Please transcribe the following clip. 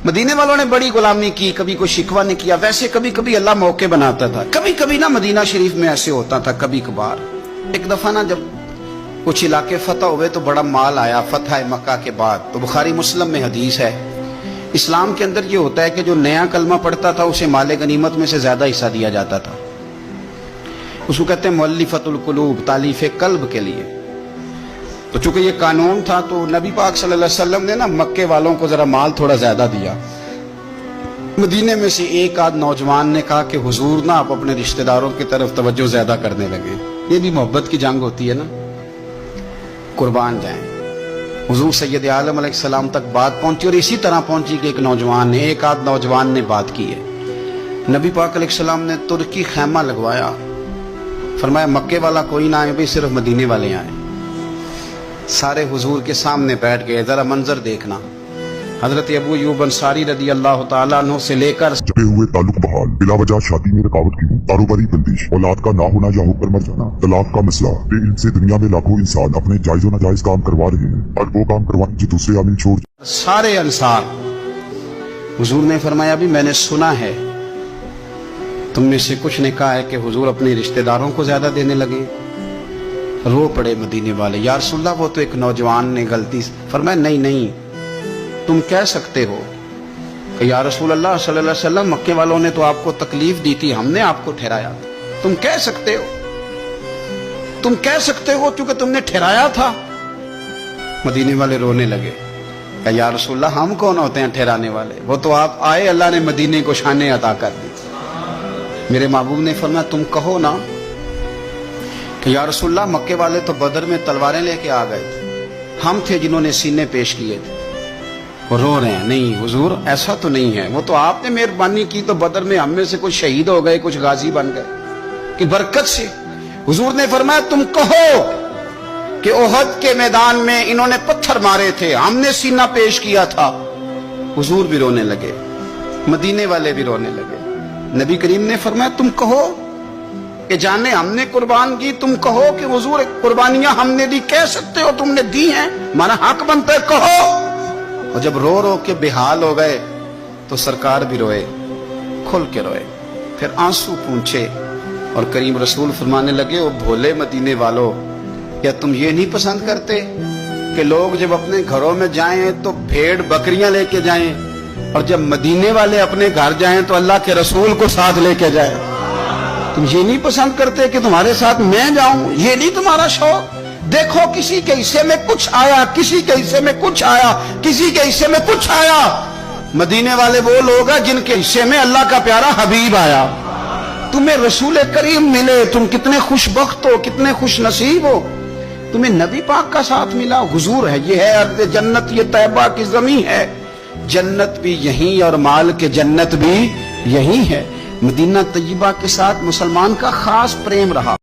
مدینے والوں نے بڑی غلامی کی، کبھی کوئی شکوہ نہیں کیا. ویسے کبھی کبھی اللہ موقع بناتا تھا، کبھی کبھی نا مدینہ شریف میں ایسے ہوتا تھا. کبھی کبھار ایک دفعہ نا جب کچھ علاقے فتح ہوئے تو بڑا مال آیا فتح مکہ کے بعد. تو بخاری مسلم میں حدیث ہے، اسلام کے اندر یہ ہوتا ہے کہ جو نیا کلمہ پڑھتا تھا اسے مال غنیمت میں سے زیادہ حصہ دیا جاتا تھا. اس کو کہتے ہیں مؤلفۃ القلوب، تالیف قلب کے لیے. تو چونکہ یہ قانون تھا تو نبی پاک صلی اللہ علیہ وسلم نے نا مکے والوں کو ذرا مال تھوڑا زیادہ دیا. مدینے میں سے ایک آدھ نوجوان نے کہا کہ حضور نا آپ اپنے رشتہ داروں کی طرف توجہ زیادہ کرنے لگے. یہ بھی محبت کی جنگ ہوتی ہے نا، قربان جائیں. حضور سید عالم علیہ السلام تک بات پہنچی، اور اسی طرح پہنچی کہ ایک آدھ نوجوان نے بات کی ہے. نبی پاک علیہ السلام نے ترکی خیمہ لگوایا، فرمایا مکے والا کوئی نہ آئے بھائی، صرف مدینے والے آئیں. سارے حضور کے سامنے بیٹھ گئے. ذرا منظر دیکھنا، حضرت ابو ایوب انصاری رضی اللہ تعالیٰ عنہ سے لے کر چپے ہوئے تعلق بحال، بلا وجہ شادی میں رکاوٹ کی، کاروباری بندش، اولاد کا نہ ہونا یا ہو کر مر جانا، طلاق کا مسئلہ. بے علم سے دنیا میں لاکھوں انسان اپنے جائز و ناجائز کام کروا رہے ہیں، اور وہ کام کروائیں جو دوسرے عامل چھوڑ. سارے انصار. حضور نے فرمایا ابھی میں نے سنا ہے تم میں سے کچھ نے کہا ہے کہ حضور اپنے رشتہ داروں کو زیادہ دینے لگے. رو پڑے مدینے والے، یا رسول اللہ وہ تو ایک نوجوان نے غلطی. فرمایا نہیں تم کہہ سکتے ہو کہ یا رسول اللہ صلی اللہ علیہ وسلم مکے والوں نے تو آپ کو تکلیف دی تھی، ہم نے آپ کو ٹھہرایا. تم کہہ سکتے ہو کیونکہ تم نے ٹھہرایا تھا. مدینے والے رونے لگے کہ یا رسول اللہ ہم کون ہوتے ہیں ٹھہرانے والے، وہ تو آپ آئے، اللہ نے مدینے کو شانیں عطا کر دی. میرے محبوب نے فرمایا تم کہو نا کہ یا رسول اللہ مکے والے تو بدر میں تلواریں لے کے آ گئے تھے، ہم تھے جنہوں نے سینے پیش کیے تھے. وہ رو رہے ہیں، نہیں حضور ایسا تو نہیں ہے، وہ تو آپ نے مہربانی کی تو بدر میں ہم میں سے کچھ شہید ہو گئے، کچھ غازی بن گئے کہ برکت سے. حضور نے فرمایا تم کہو کہ احد کے میدان میں انہوں نے پتھر مارے تھے، ہم نے سینہ پیش کیا تھا. حضور بھی رونے لگے، مدینے والے بھی رونے لگے. نبی کریم نے فرمایا تم کہو کہ جانے ہم نے قربان کی، تم کہو کہ حضور قربانیاں ہم نے دی. کہہ سکتے ہو تم نے دی ہیں، ہمارا حق بنتا ہے، کہو. اور جب رو کے بےحال ہو گئے تو سرکار بھی روئے، کھل کے روئے، پھر آنسو پونچھے اور کریم رسول فرمانے لگے او بھولے مدینے والو، کیا تم یہ نہیں پسند کرتے کہ لوگ جب اپنے گھروں میں جائیں تو بھیڑ بکریاں لے کے جائیں، اور جب مدینے والے اپنے گھر جائیں تو اللہ کے رسول کو ساتھ لے کے جائیں؟ تم یہ نہیں پسند کرتے کہ تمہارے ساتھ میں جاؤں؟ یہ نہیں تمہارا شوق؟ دیکھو کسی کے حصے میں کچھ آیا، کسی کے حصے میں کچھ آیا، کسی کے حصے میں کچھ آیا. مدینے والے وہ لوگ ہیں جن کے حصے میں اللہ کا پیارا حبیب آیا. تمہیں رسول کریم ملے، تم کتنے خوش بخت ہو، کتنے خوش نصیب ہو. تمہیں نبی پاک کا ساتھ ملا، حضور ہے. یہ ہے ارض جنت، یہ طیبہ کی زمین ہے. جنت بھی یہیں اور مال کے جنت بھی یہیں ہے. مدینہ طیبہ کے ساتھ مسلمان کا خاص پریم رہا.